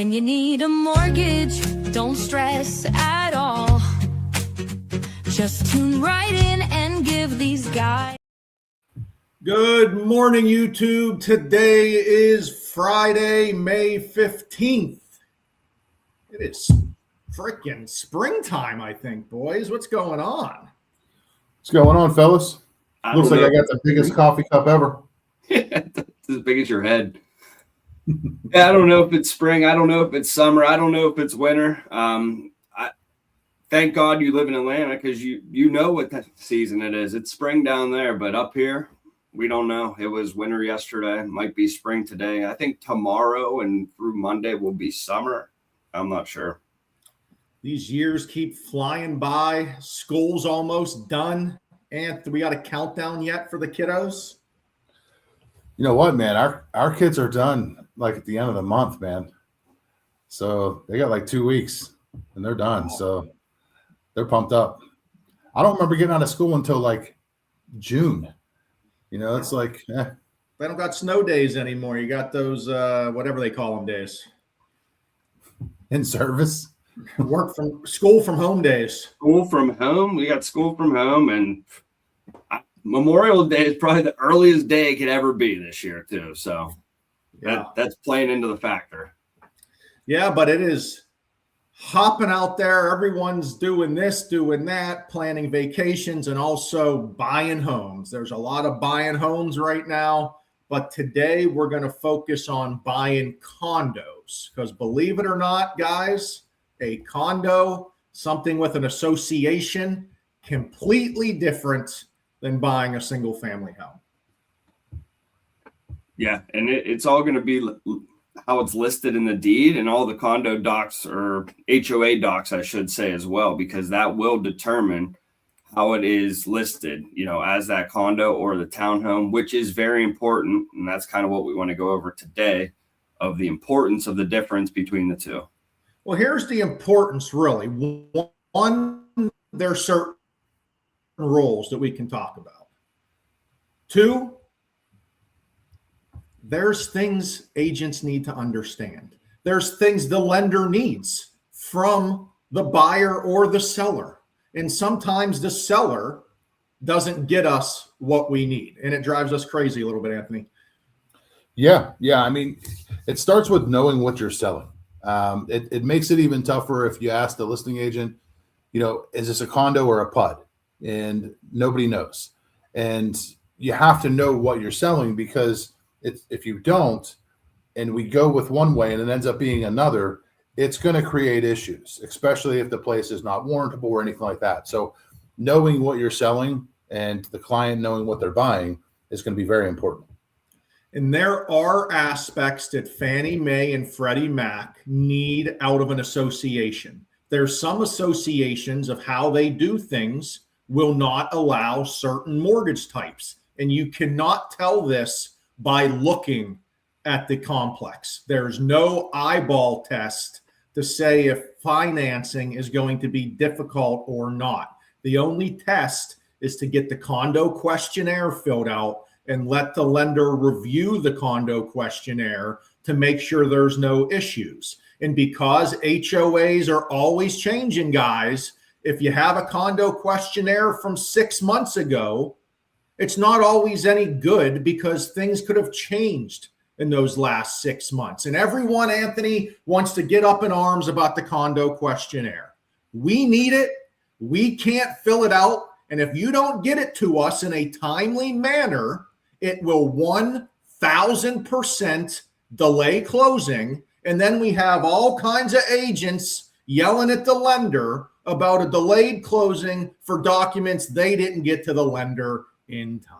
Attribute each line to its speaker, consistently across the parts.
Speaker 1: When you need a mortgage, don't stress at all. Just tune right in and give these guys.
Speaker 2: Good morning, YouTube. Today is Friday, May 15th. It is freaking springtime, I think, boys. What's going on?
Speaker 3: What's going on, fellas? Looks like I got the biggest coffee cup ever.
Speaker 4: It's as big as your head. Yeah, I don't know if it's spring. I don't know if it's summer. I don't know if it's winter. Thank God you live in Atlanta because you know what season it is. It's spring down there, but up here, we don't know. It was winter yesterday. Might be spring today. I think tomorrow and through Monday will be summer. I'm not sure.
Speaker 2: These years keep flying by. School's almost done. And we got a countdown yet for the kiddos?
Speaker 3: You know what, man? Our kids are done like at the end of the month, man. So they got like 2 weeks and they're done. So they're pumped up. I don't remember getting out of school until like June. You know, it's like
Speaker 2: They don't got snow days anymore. You got those whatever they call them days.
Speaker 3: in service.
Speaker 2: School from home days.
Speaker 4: School from home. We got school from home, and Memorial Day is probably the earliest day it could ever be this year too. So that's playing into the factor. Yeah,
Speaker 2: but it is hopping out there. Everyone's doing this, doing that, planning vacations, and also buying homes. There's a lot of buying homes right now, but today we're going to focus on buying condos because believe it or not, guys, a condo, something with an association, completely different than buying a single family home.
Speaker 4: Yeah, and it's all going to be how it's listed in the deed and all the condo docs or HOA docs, I should say, as well, because that will determine how it is listed, you know, as that condo or the townhome, which is very important. And that's kind of what we want to go over today, of the importance of the difference between the two.
Speaker 2: Well, here's the importance, really. One, there's certain rules that we can talk about. Two, there's things agents need to understand. There's things the lender needs from the buyer or the seller. And sometimes the seller doesn't get us what we need. And it drives us crazy a little bit, Anthony.
Speaker 3: Yeah. I mean, it starts with knowing what you're selling. It makes it even tougher if you ask the listing agent, you know, is this a condo or a PUD? And nobody knows. And you have to know what you're selling, because if you don't, and we go with one way and it ends up being another, it's going to create issues, especially if the place is not warrantable or anything like that. So knowing what you're selling and the client knowing what they're buying is going to be very important.
Speaker 2: And there are aspects that Fannie Mae and Freddie Mac need out of an association. There's some associations of how they do things will not allow certain mortgage types. And you cannot tell this by looking at the complex. There's no eyeball test to say if financing is going to be difficult or not. The only test is to get the condo questionnaire filled out and let the lender review the condo questionnaire to make sure there's no issues. And because HOAs are always changing, guys, if you have a condo questionnaire from 6 months ago, it's not always any good because things could have changed in those last 6 months. And everyone, Anthony, wants to get up in arms about the condo questionnaire. We need it. We can't fill it out. And if you don't get it to us in a timely manner, it will 1,000% delay closing. And then we have all kinds of agents yelling at the lender about a delayed closing for documents they didn't get to the lender in time.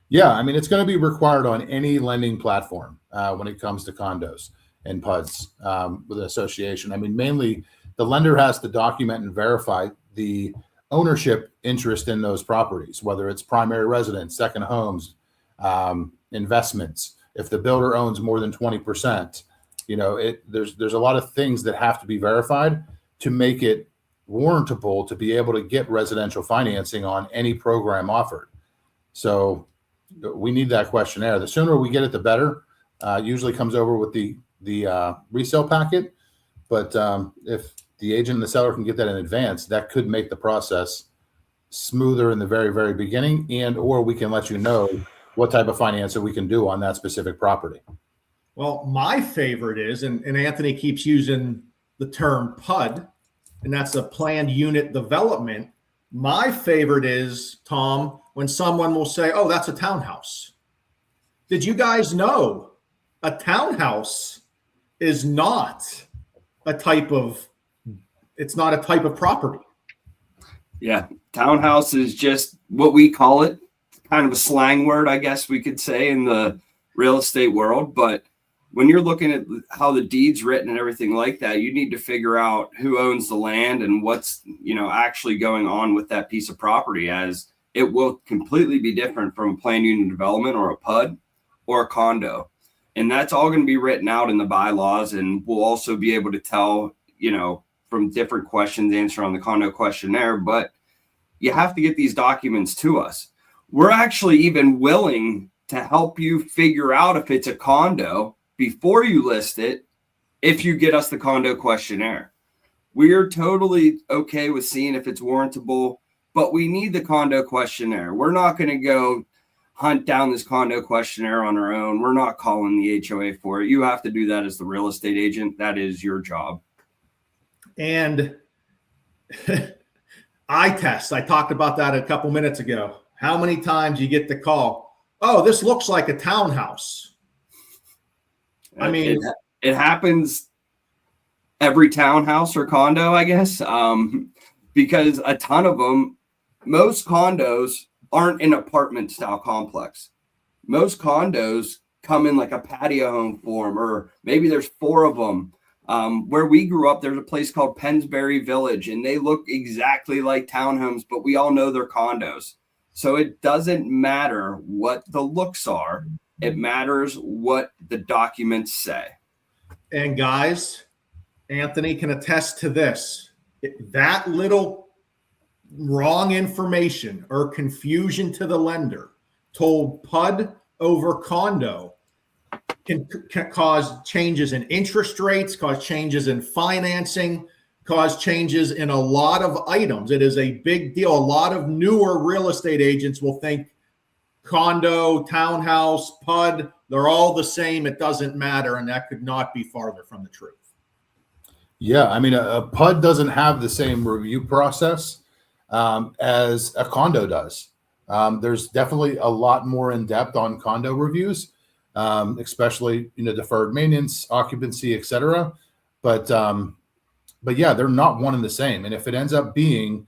Speaker 3: Yeah, I mean, it's going to be required on any lending platform when it comes to condos and PUDs with an association. I mean, mainly the lender has to document and verify the ownership interest in those properties, whether it's primary residence, second homes, investments. If the builder owns more than 20%, you know, there's a lot of things that have to be verified to make it warrantable to be able to get residential financing on any program offered. So we need that questionnaire. The sooner we get it, the better. Usually comes over with the the resale packet. But if the agent and the seller can get that in advance, that could make the process smoother in the very, very beginning, and or we can let you know what type of financing we can do on that specific property.
Speaker 2: Well, my favorite is, and Anthony keeps using the term PUD, and that's a planned unit development. My favorite is, Tom, when someone will say, oh, that's a townhouse. Did you guys know a townhouse is not a type of, it's not a type of property?
Speaker 4: Yeah, townhouse is just what we call it, kind of a slang word, I guess we could say, in the real estate world. But when you're looking at how the deed's written and everything like that, you need to figure out who owns the land and what's, actually going on with that piece of property, as it will completely be different from a planned unit development or a PUD or a condo. And that's all going to be written out in the bylaws. And we'll also be able to tell, from different questions answered on the condo questionnaire. But you have to get these documents to us. We're actually even willing to help you figure out if it's a condo before you list it, if you get us the condo questionnaire. We are totally okay with seeing if it's warrantable, but we need the condo questionnaire. We're not going to go hunt down this condo questionnaire on our own. We're not calling the HOA for it. You have to do that as the real estate agent. That is your job.
Speaker 2: And eye test, I talked about that a couple minutes ago. How many times you get the call, oh, this looks like a townhouse? I mean,
Speaker 4: it happens every townhouse or condo, I guess, because a ton of them, most condos aren't an apartment style complex. Most condos come in like a patio home form, or maybe there's 4 of them. Where we grew up, there's a place called Pennsbury Village, and they look exactly like townhomes, but we all know they're condos. So it doesn't matter what the looks are. It matters what the documents say.
Speaker 2: And guys, Anthony can attest to this. That little wrong information or confusion to the lender told PUD over condo can cause changes in interest rates, cause changes in financing, cause changes in a lot of items. It is a big deal. A lot of newer real estate agents will think condo, townhouse, PUD, they're all the same. It doesn't matter. And that could not be farther from the truth.
Speaker 3: Yeah. I mean, a PUD doesn't have the same review process as a condo does. There's definitely a lot more in depth on condo reviews, especially, deferred maintenance, occupancy, et cetera. But yeah, they're not one and the same. And if it ends up being,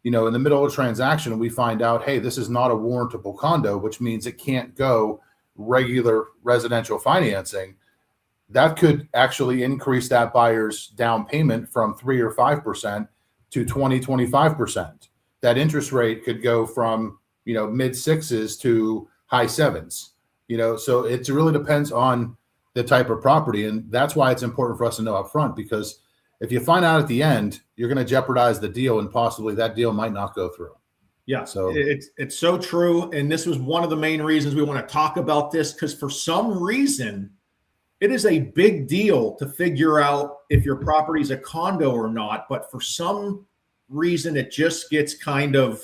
Speaker 3: in the middle of a transaction, we find out, hey, this is not a warrantable condo, which means it can't go regular residential financing. That could actually increase that buyer's down payment from 3 or 5% to 20, 25%. That interest rate could go from, mid 6s to high 7s, so it really depends on the type of property. And that's why it's important for us to know up front, because if you find out at the end, you're going to jeopardize the deal, and possibly that deal might not go through.
Speaker 2: Yeah,
Speaker 3: so
Speaker 2: it's so true. And this was one of the main reasons we want to talk about this, because for some reason, it is a big deal to figure out if your property is a condo or not. But for some reason, it just gets kind of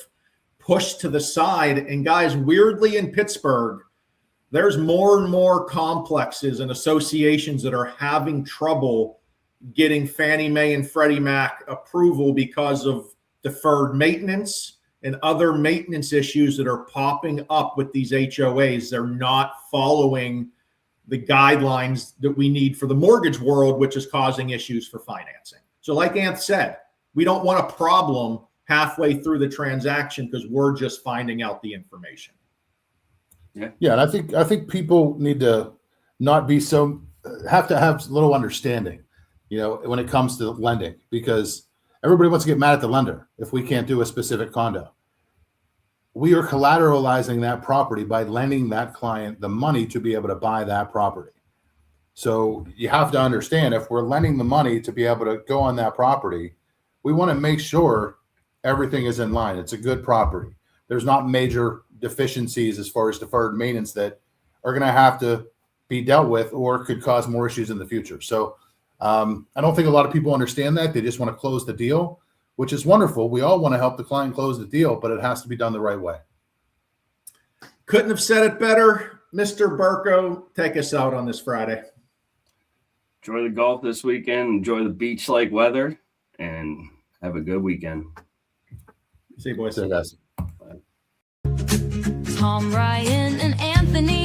Speaker 2: pushed to the side. And guys, weirdly in Pittsburgh, there's more and more complexes and associations that are having trouble getting Fannie Mae and Freddie Mac approval because of deferred maintenance and other maintenance issues that are popping up with these HOAs. They're not following the guidelines that we need for the mortgage world, which is causing issues for financing. So like Anth said, we don't want a problem halfway through the transaction because we're just finding out the information.
Speaker 3: Yeah. And I think people need to not be have to have a little understanding, when it comes to lending, because everybody wants to get mad at the lender if we can't do a specific condo. We are collateralizing that property by lending that client the money to be able to buy that property. So you have to understand, if we're lending the money to be able to go on that property, we want to make sure everything is in line. It's a good property. There's not major deficiencies as far as deferred maintenance that are going to have to be dealt with or could cause more issues in the future. So I don't think a lot of people understand that. They just want to close the deal, which is wonderful. We all want to help the client close the deal, but it has to be done the right way.
Speaker 2: Couldn't have said it better. Mr. Burko, take us out on this Friday.
Speaker 4: Enjoy the golf this weekend. Enjoy the beach-like weather, and have a good weekend.
Speaker 2: See you, boys.
Speaker 3: See you guys.
Speaker 1: Tom, Ryan, and Anthony